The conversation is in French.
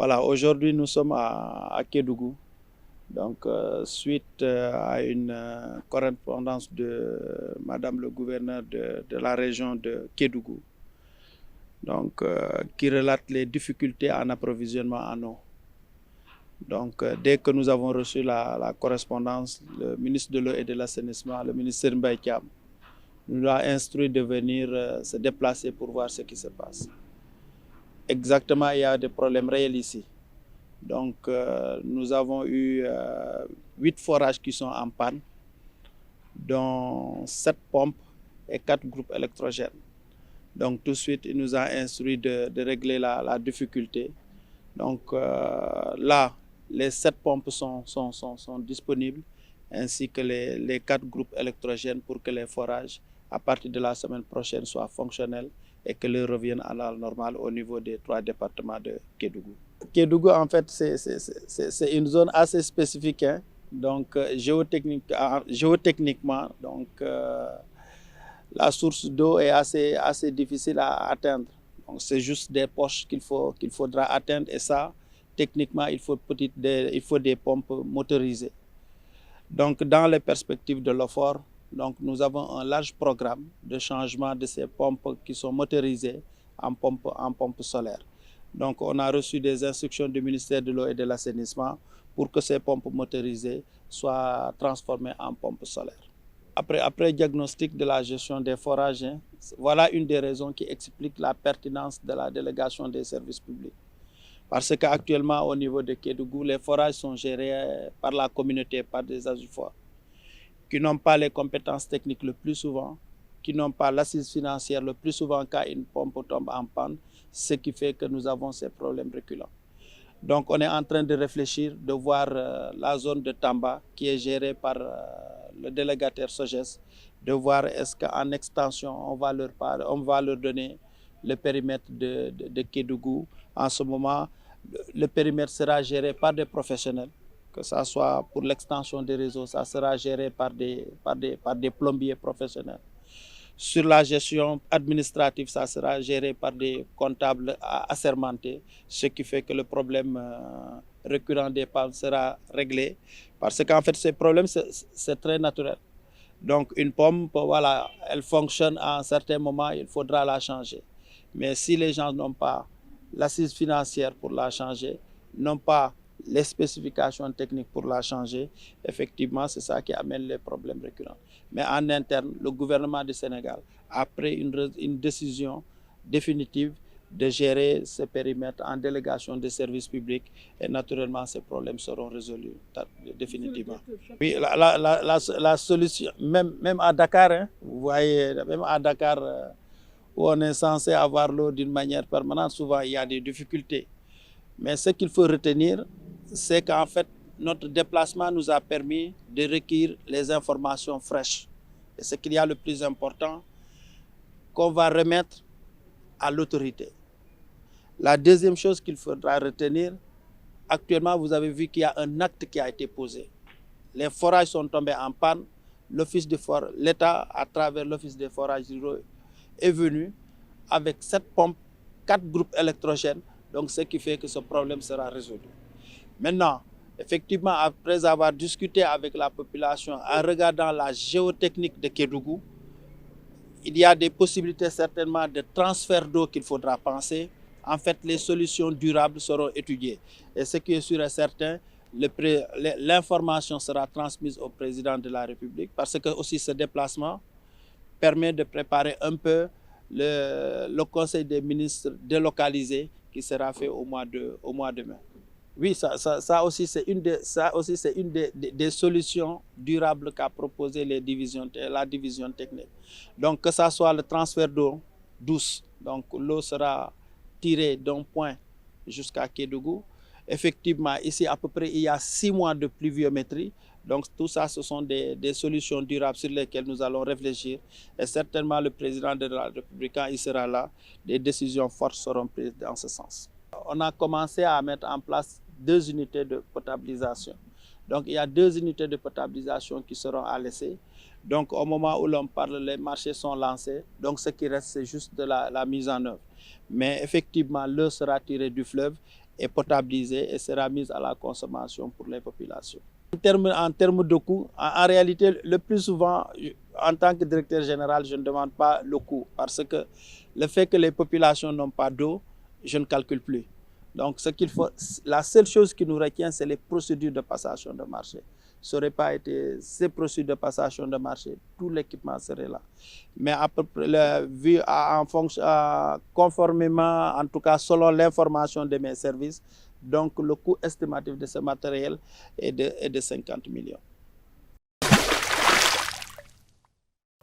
Voilà, aujourd'hui nous sommes à Kédougou, donc suite à une correspondance de Madame le gouverneur de la région de Kédougou, donc qui relate les difficultés en approvisionnement en eau. Donc dès que nous avons reçu la correspondance, le ministre de l'eau et de l'assainissement, le ministre Mbaye Thiam, nous a instruit de venir se déplacer pour voir ce qui se passe. Exactement, il y a des problèmes réels ici. Donc, nous avons eu 8 forages qui sont en panne, dont 7 pompes et 4 groupes électrogènes. Donc, tout de suite, il nous a instruit de régler la difficulté. Donc, là, les 7 pompes sont disponibles, ainsi que les 4 groupes électrogènes pour que les forages, à partir de la semaine prochaine, soient fonctionnels et que les reviennent à la normale au niveau des 3 départements de Kédougou. Kédougou, en fait, c'est une zone assez spécifique, hein? Donc géotechniquement, donc, la source d'eau est assez difficile à atteindre. Donc c'est juste des poches qu'il faudra atteindre, et ça, techniquement, il faut des pompes motorisées. Donc dans les perspectives de l'OFOR, donc nous avons un large programme de changement de ces pompes qui sont motorisées en pompes solaires. Donc on a reçu des instructions du ministère de l'eau et de l'assainissement pour que ces pompes motorisées soient transformées en pompes solaires. Après diagnostic de la gestion des forages, voilà une des raisons qui explique la pertinence de la délégation des services publics. Parce qu'actuellement, au niveau de Kédougou, les forages sont gérés par la communauté, par des ASUFOA, qui n'ont pas les compétences techniques le plus souvent, qui n'ont pas l'assise financière le plus souvent quand une pompe tombe en panne, ce qui fait que nous avons ces problèmes récurrents. Donc on est en train de réfléchir, de voir la zone de Tamba qui est gérée par le délégataire SOGES, de voir est-ce qu'en extension on va leur donner le périmètre de Kédougou. En ce moment, le périmètre sera géré par des professionnels, que ce soit pour l'extension des réseaux, ça sera géré par des plombiers professionnels. Sur la gestion administrative, ça sera géré par des comptables assermentés, ce qui fait que le problème récurrent des pannes sera réglé. Parce qu'en fait, ces problèmes, c'est très naturel. Donc une pompe, voilà, elle fonctionne à un certain moment, il faudra la changer. Mais si les gens n'ont pas l'assise financière pour la changer, n'ont pas les spécifications techniques pour la changer, effectivement, c'est ça qui amène les problèmes récurrents. Mais en interne, le gouvernement du Sénégal a pris une décision définitive de gérer ce périmètre en délégation des services publics, et naturellement, ces problèmes seront résolus définitivement. Oui, la solution, même à Dakar, hein, vous voyez, même à Dakar, où on est censé avoir l'eau d'une manière permanente, souvent il y a des difficultés. Mais ce qu'il faut retenir, c'est qu'en fait, notre déplacement nous a permis de recueillir les informations fraîches. Et ce qu'il y a le plus important, qu'on va remettre à l'autorité. La deuxième chose qu'il faudra retenir, actuellement, vous avez vu qu'il y a un acte qui a été posé. Les forages sont tombés en panne. L'État, à travers l'Office des forages est venu avec 7 pompes, 4 groupes électrogènes, donc ce qui fait que ce problème sera résolu. Maintenant, effectivement, après avoir discuté avec la population, en regardant la géotechnique de Kédougou, il y a des possibilités certainement de transfert d'eau qu'il faudra penser. En fait, les solutions durables seront étudiées. Et ce qui est sûr et certain, l'information sera transmise au président de la République, parce que aussi ce déplacement permet de préparer un peu le Conseil des ministres délocalisé qui sera fait au mois de mai. Oui, ça aussi c'est une des solutions durables qu'a proposé la division technique. Donc que ça soit le transfert d'eau douce, donc l'eau sera tirée d'un point jusqu'à Kédougou. Effectivement, ici à peu près il y a 6 mois de pluviométrie. Donc tout ça, ce sont des solutions durables sur lesquelles nous allons réfléchir. Et certainement le président de la République, quand il sera là, des décisions fortes seront prises dans ce sens. On a commencé à mettre en place 2 unités de potabilisation. Donc il y a 2 unités de potabilisation qui seront à l'essai. Donc au moment où l'on parle, les marchés sont lancés. Donc ce qui reste, c'est juste de la mise en œuvre. Mais effectivement, l'eau sera tirée du fleuve est potabilisée et sera mise à la consommation pour les populations. En termes de coût, en réalité, le plus souvent, en tant que directeur général, je ne demande pas le coût parce que le fait que les populations n'ont pas d'eau, je ne calcule plus. Donc, la seule chose qui nous retient, c'est les procédures de passation de marché. Ça n'aurait pas été ces procédures de passation de marché, tout l'équipement serait là. Mais à peu près, conformément, en tout cas selon l'information de mes services, donc le coût estimatif de ce matériel est de 50 millions.